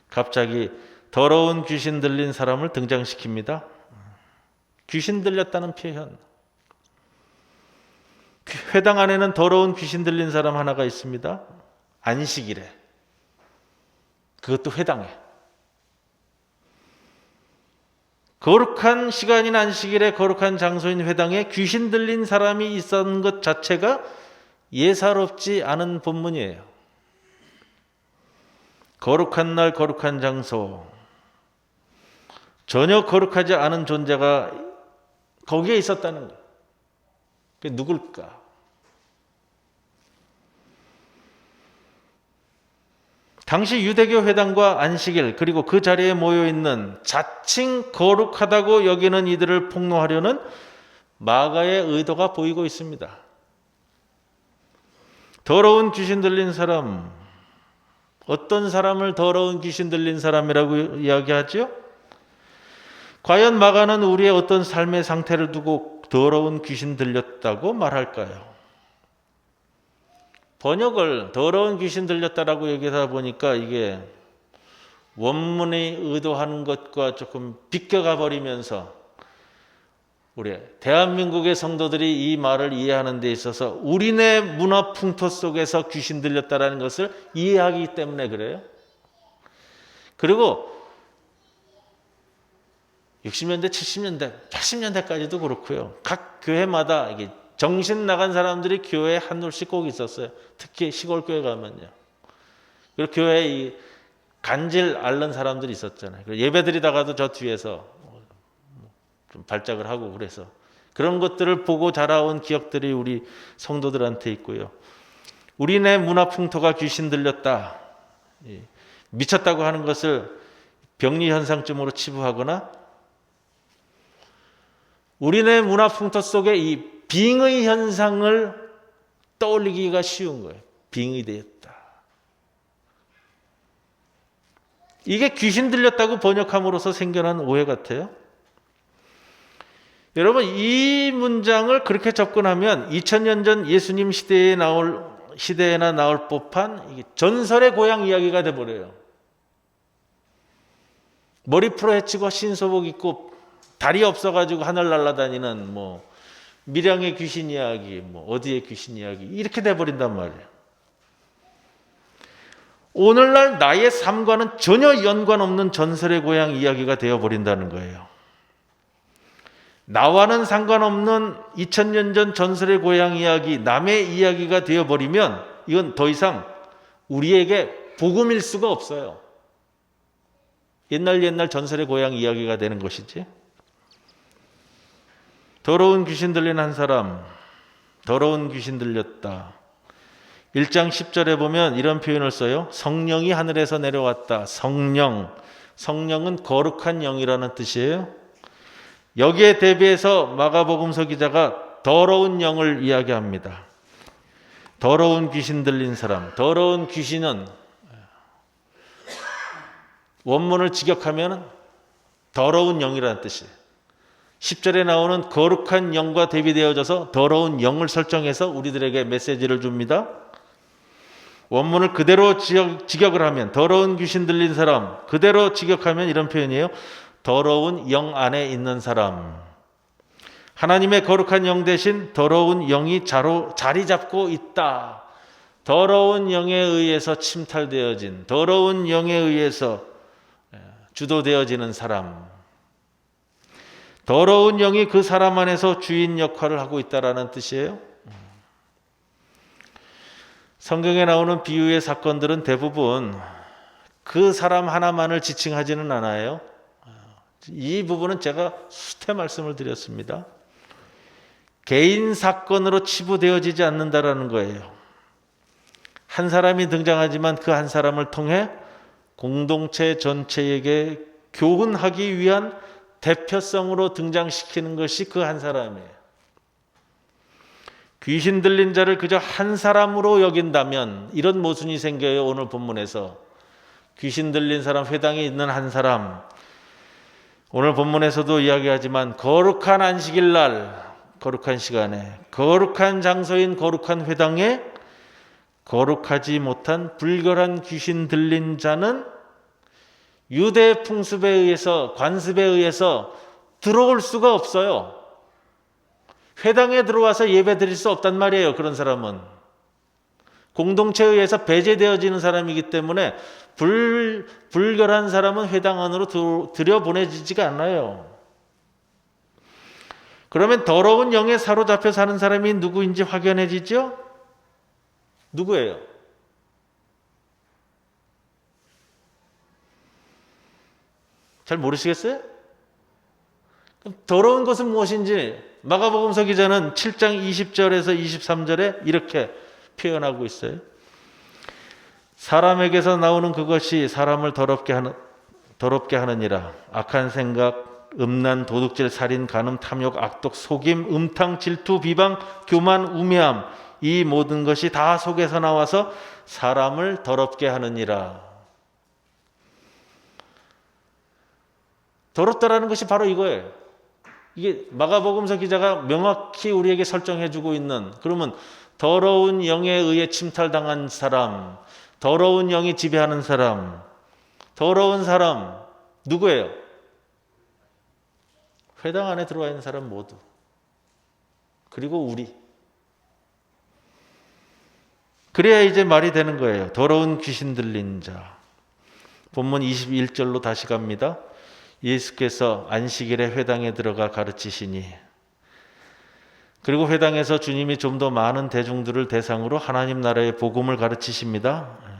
갑자기 더러운 귀신 들린 사람을 등장시킵니다. 귀신 들렸다는 표현. 회당 안에는 더러운 귀신 들린 사람 하나가 있습니다. 안식일에. 그것도 회당에. 거룩한 시간인 안식일에 거룩한 장소인 회당에 귀신 들린 사람이 있었는 것 자체가 예사롭지 않은 본문이에요. 거룩한 날 거룩한 장소, 전혀 거룩하지 않은 존재가 거기에 있었다는 거예요. 그게 누굴까? 당시 유대교 회당과 안식일 그리고 그 자리에 모여있는 자칭 거룩하다고 여기는 이들을 폭로하려는 마가의 의도가 보이고 있습니다. 더러운 귀신 들린 사람, 어떤 사람을 더러운 귀신 들린 사람이라고 이야기하죠? 과연 마가는 우리의 어떤 삶의 상태를 두고 더러운 귀신 들렸다고 말할까요? 번역을 더러운 귀신 들렸다라고 얘기하다 보니까 이게 원문이 의도하는 것과 조금 비껴가 버리면서 우리 대한민국의 성도들이 이 말을 이해하는 데 있어서 우리네 문화 풍토 속에서 귀신 들렸다라는 것을 이해하기 때문에 그래요. 그리고 60년대, 70년대, 80년대까지도 그렇고요. 각 교회마다 이게 정신 나간 사람들이 교회에 한둘씩 꼭 있었어요. 특히 시골 교회 가면요. 그리고 교회에 이 간질 앓는 사람들이 있었잖아요. 예배 드리다가도 저 뒤에서 좀 발작을 하고 그래서 그런 것들을 보고 자라온 기억들이 우리 성도들한테 있고요. 우리네 문화 풍토가 귀신 들렸다, 미쳤다고 하는 것을 병리 현상쯤으로 치부하거나 우리네 문화 풍토 속에 이 빙의 현상을 떠올리기가 쉬운 거예요. 빙의되었다. 이게 귀신 들렸다고 번역함으로써 생겨난 오해 같아요. 여러분, 이 문장을 그렇게 접근하면 2000년 전 예수님 시대에나 나올 법한 이게 전설의 고향 이야기가 돼버려요. 머리 풀어 헤치고 신소복 입고 다리 없어가지고 하늘 날아다니는 뭐 밀양의 귀신 이야기, 뭐 어디의 귀신 이야기 이렇게 돼버린단 말이에요. 오늘날 나의 삶과는 전혀 연관 없는 전설의 고향 이야기가 되어버린다는 거예요. 나와는 상관없는 2000년 전 전설의 고향 이야기, 남의 이야기가 되어버리면 이건 더 이상 우리에게 복음일 수가 없어요. 옛날 전설의 고향 이야기가 되는 것이지. 더러운 귀신 들린 한 사람, 더러운 귀신 들렸다. 1장 10절에 보면 이런 표현을 써요. 성령이 하늘에서 내려왔다. 성령은 거룩한 영이라는 뜻이에요. 여기에 대비해서 마가복음서 기자가 더러운 영을 이야기합니다. 더러운 귀신 들린 사람. 더러운 귀신은 원문을 직역하면 더러운 영이라는 뜻이에요. 10절에 나오는 거룩한 영과 대비되어져서 더러운 영을 설정해서 우리들에게 메시지를 줍니다. 원문을 그대로 직역을 하면 더러운 귀신 들린 사람, 그대로 직역하면 이런 표현이에요. 더러운 영 안에 있는 사람. 하나님의 거룩한 영 대신 더러운 영이 자리 잡고 있다. 더러운 영에 의해서 침탈되어진, 더러운 영에 의해서 주도되어지는 사람. 더러운 영이 그 사람 안에서 주인 역할을 하고 있다라는 뜻이에요. 성경에 나오는 비유의 사건들은 대부분 그 사람 하나만을 지칭하지는 않아요. 이 부분은 제가 수태 말씀을 드렸습니다. 개인 사건으로 치부되어지지 않는다라는 거예요. 한 사람이 등장하지만 그 한 사람을 통해 공동체 전체에게 교훈하기 위한 대표성으로 등장시키는 것이 그 한 사람이에요. 귀신 들린 자를 그저 한 사람으로 여긴다면 이런 모순이 생겨요. 오늘 본문에서 귀신 들린 사람, 회당에 있는 한 사람, 오늘 본문에서도 이야기하지만 거룩한 안식일 날, 거룩한 시간에, 거룩한 장소인 거룩한 회당에 거룩하지 못한 불결한 귀신 들린 자는 유대 풍습에 의해서, 관습에 의해서 들어올 수가 없어요. 회당에 들어와서 예배 드릴 수 없단 말이에요. 그런 사람은 공동체에 의해서 배제되어지는 사람이기 때문에 불결한 사람은 회당 안으로 들여보내지지가 않아요. 그러면 더러운 영에 사로잡혀 사는 사람이 누구인지 확연해지죠? 누구예요? 잘 모르시겠어요? 그럼 더러운 것은 무엇인지 마가복음서 기자는 7장 20절에서 23절에 이렇게 표현하고 있어요. 사람에게서 나오는 그것이 사람을 더럽게 하느니라. 악한 생각, 음란, 도둑질, 살인, 간음, 탐욕, 악독, 속임, 음탕, 질투, 비방, 교만, 우매함, 이 모든 것이 다 속에서 나와서 사람을 더럽게 하느니라. 더럽다라는 것이 바로 이거예요. 이게 마가복음서 기자가 명확히 우리에게 설정해주고 있는, 그러면 더러운 영에 의해 침탈당한 사람, 더러운 영이 지배하는 사람, 더러운 사람 누구예요? 회당 안에 들어와 있는 사람 모두. 그리고 우리. 그래야 이제 말이 되는 거예요. 더러운 귀신 들린 자. 본문 21절로 다시 갑니다. 예수께서 안식일에 회당에 들어가 가르치시니, 그리고 회당에서 주님이 좀 더 많은 대중들을 대상으로 하나님 나라의 복음을 가르치십니다.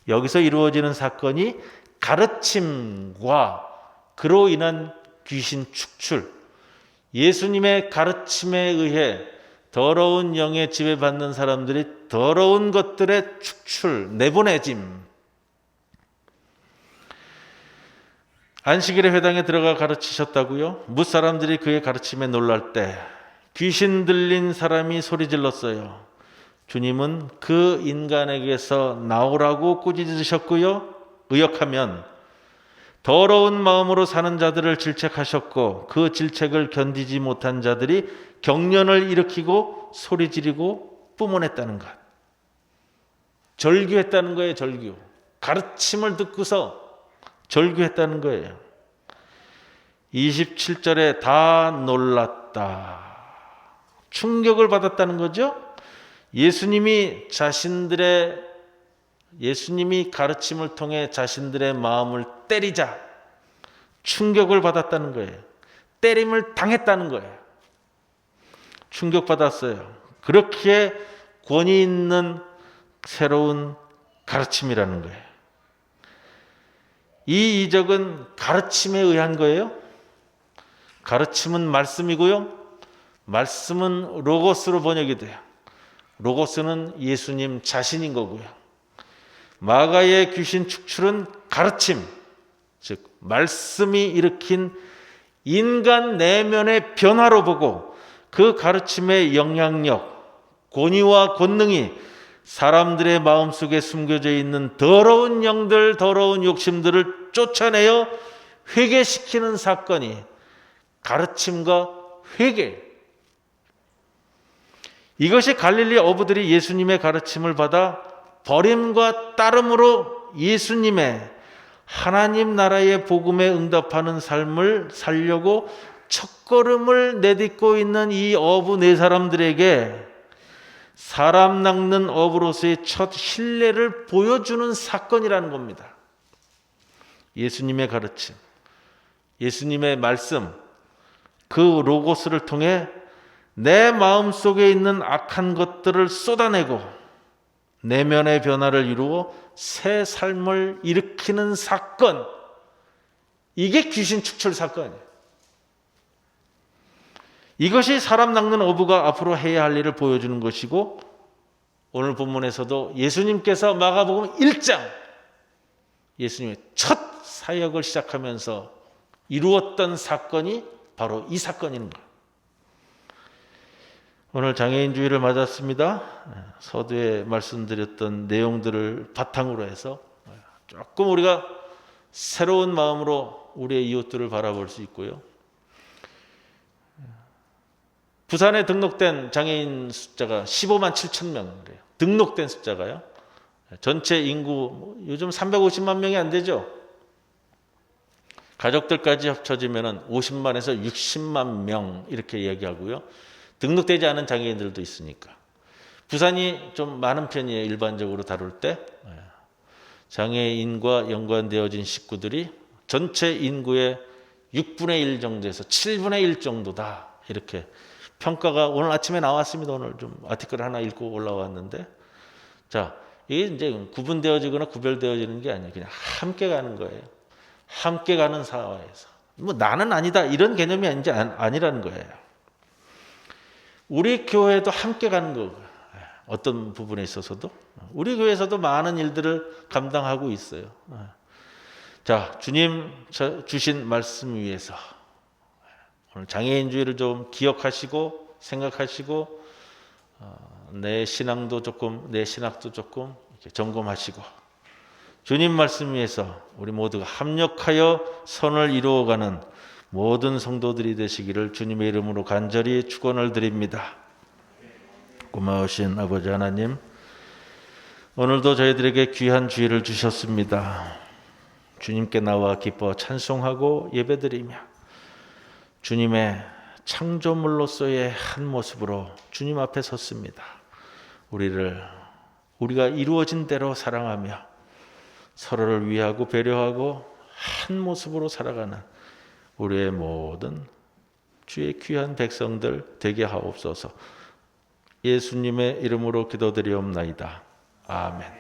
여기서 이루어지는 사건이 가르침과 그로 인한 귀신 축출, 예수님의 가르침에 의해 더러운 영에 지배받는 사람들이 더러운 것들의 축출, 내보내짐. 안식일에 회당에 들어가 가르치셨다고요? 무사람들이 그의 가르침에 놀랄 때 귀신 들린 사람이 소리 질렀어요. 주님은 그 인간에게서 나오라고 꾸짖으셨고요. 의역하면 더러운 마음으로 사는 자들을 질책하셨고, 그 질책을 견디지 못한 자들이 경련을 일으키고 소리 지르고 뿜어냈다는 것. 절규했다는 거예요. 절규. 가르침을 듣고서 절규했다는 거예요. 27절에 다 놀랐다. 충격을 받았다는 거죠. 예수님이 가르침을 통해 자신들의 마음을 때리자 충격을 받았다는 거예요. 때림을 당했다는 거예요. 충격받았어요. 그렇게 권위 있는 새로운 가르침이라는 거예요. 이 이적은 가르침에 의한 거예요. 가르침은 말씀이고요. 말씀은 로고스로 번역이 돼요. 로고스는 예수님 자신인 거고요. 마가의 귀신 축출은 가르침, 즉 말씀이 일으킨 인간 내면의 변화로 보고, 그 가르침의 영향력, 권위와 권능이 사람들의 마음속에 숨겨져 있는 더러운 영들, 더러운 욕심들을 쫓아내어 회개시키는 사건이 가르침과 회개. 이것이 갈릴리 어부들이 예수님의 가르침을 받아 버림과 따름으로 예수님의 하나님 나라의 복음에 응답하는 삶을 살려고 첫걸음을 내딛고 있는 이 어부 네 사람들에게 사람 낚는 어부로서의 첫 신뢰를 보여주는 사건이라는 겁니다. 예수님의 가르침, 예수님의 말씀, 그 로고스를 통해 내 마음속에 있는 악한 것들을 쏟아내고 내면의 변화를 이루어 새 삶을 일으키는 사건, 이게 귀신 축출 사건이에요. 이것이 사람 낚는 어부가 앞으로 해야 할 일을 보여주는 것이고, 오늘 본문에서도 예수님께서 마가복음 1장 예수님의 첫 사역을 시작하면서 이루었던 사건이 바로 이 사건인 거예요. 오늘 장애인 주일을 맞았습니다. 서두에 말씀드렸던 내용들을 바탕으로 해서 조금 우리가 새로운 마음으로 우리의 이웃들을 바라볼 수 있고요. 부산에 등록된 장애인 숫자가 15만 7천 명이래요. 등록된 숫자가요. 전체 인구 요즘 350만 명이 안 되죠. 가족들까지 합쳐지면 50만에서 60만 명 이렇게 얘기하고요. 등록되지 않은 장애인들도 있으니까. 부산이 좀 많은 편이에요. 일반적으로 다룰 때. 장애인과 연관되어진 식구들이 전체 인구의 6분의 1 정도에서 7분의 1 정도다. 이렇게 평가가 오늘 아침에 나왔습니다. 오늘 좀 아티클 하나 읽고 올라왔는데, 자, 이게 이제 구분되어지거나 구별되어지는 게 아니에요. 그냥 함께 가는 거예요. 함께 가는 사회에서. 뭐 나는 아니다 이런 개념이 이제 아니라는 거예요. 우리 교회도 함께 가는 거고, 어떤 부분에 있어서도 우리 교회에서도 많은 일들을 감당하고 있어요. 자, 주님 주신 말씀 위에서 오늘 장애인주의를 좀 기억하시고 생각하시고 내 신앙도 조금 내 신학도 조금 이렇게 점검하시고 주님 말씀 위에서 우리 모두가 합력하여 선을 이루어가는 모든 성도들이 되시기를 주님의 이름으로 간절히 축원을 드립니다. 고마우신 아버지 하나님, 오늘도 저희들에게 귀한 주의를 주셨습니다. 주님께 나와 기뻐 찬송하고 예배드리며 주님의 창조물로서의 한 모습으로 주님 앞에 섰습니다. 우리가 이루어진 대로 사랑하며 서로를 위하고 배려하고 한 모습으로 살아가는 우리의 모든 주의 귀한 백성들 되게 하옵소서. 예수님의 이름으로 기도드리옵나이다. 아멘.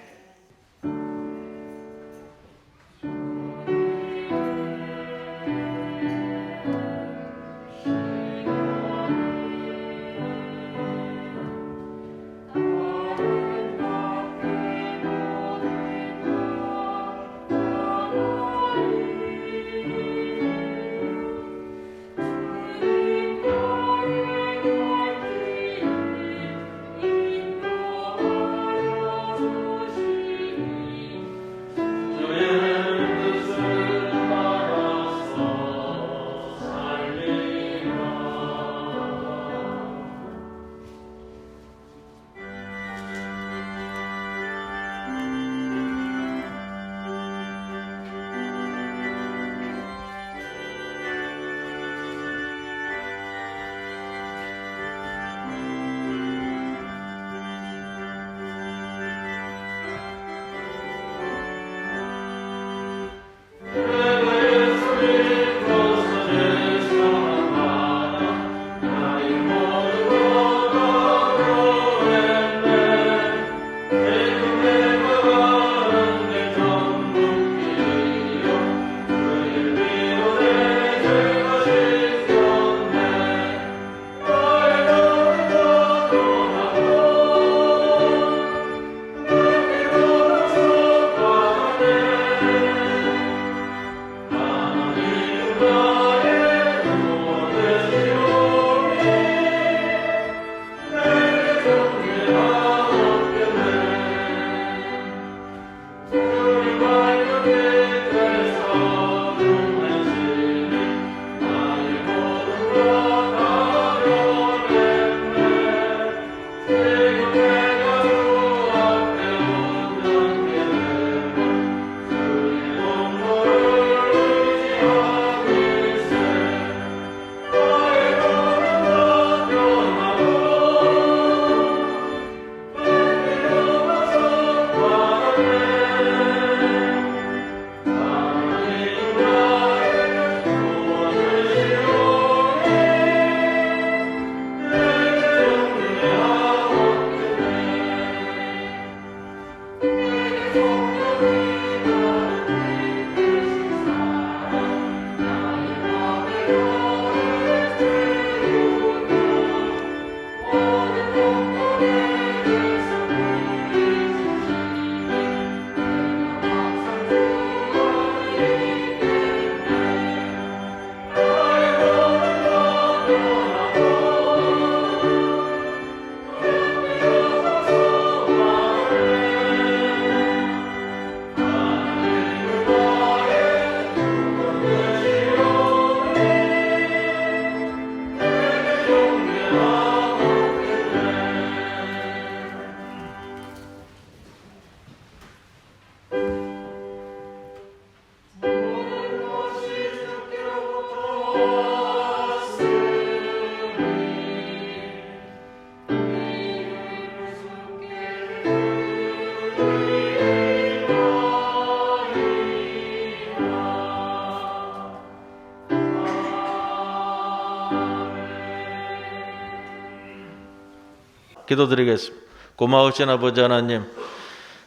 기도드리겠습니다. 고마우신 아버지 하나님,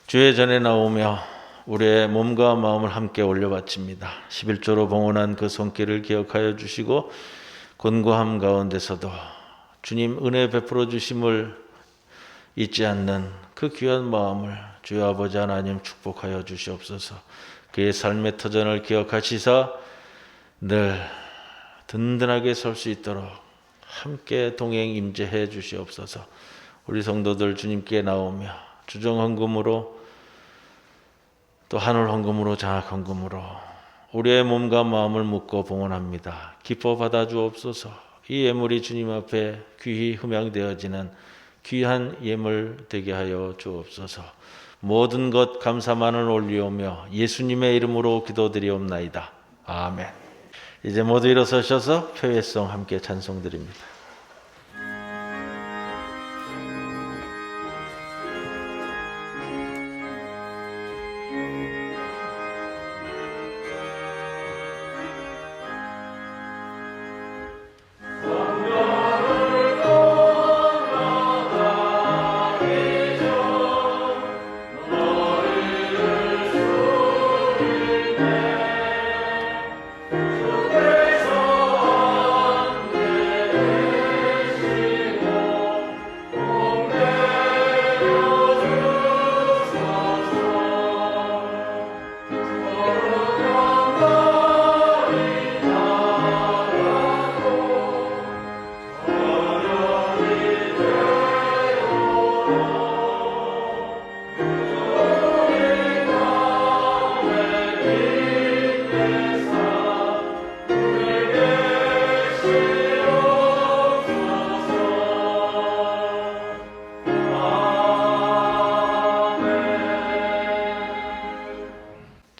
주의 전에 나오며 우리의 몸과 마음을 함께 올려바칩니다. 11조로 봉헌한 그 손길을 기억하여 주시고 곤고함 가운데서도 주님 은혜 베풀어 주심을 잊지 않는 그 귀한 마음을 주여 아버지 하나님 축복하여 주시옵소서. 그의 삶의 터전을 기억하시사 늘 든든하게 설 수 있도록 함께 동행 임재해 주시옵소서. 우리 성도들 주님께 나오며 주정 헌금으로 또 하늘 헌금으로 장학 헌금으로 우리의 몸과 마음을 묻고 봉헌합니다. 기뻐 받아 주옵소서. 이 예물이 주님 앞에 귀히 흠양되어지는 귀한 예물 되게 하여 주옵소서. 모든 것 감사만을 올리오며 예수님의 이름으로 기도드리옵나이다. 아멘. 이제 모두 일어서셔서 표회송 함께 찬송드립니다.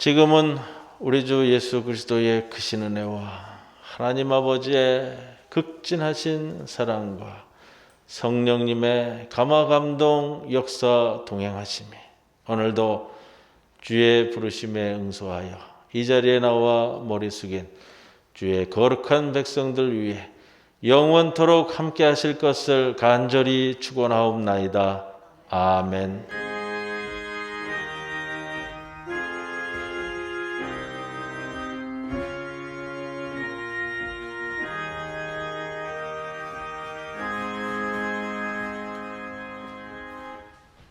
지금은 우리 주 예수 그리스도의 크신 은혜와 하나님 아버지의 극진하신 사랑과 성령님의 감화감동 역사 동행하심이 오늘도 주의 부르심에 응수하여 이 자리에 나와 머리 숙인 주의 거룩한 백성들 위해 영원토록 함께 하실 것을 간절히 축원하옵나이다. 아멘.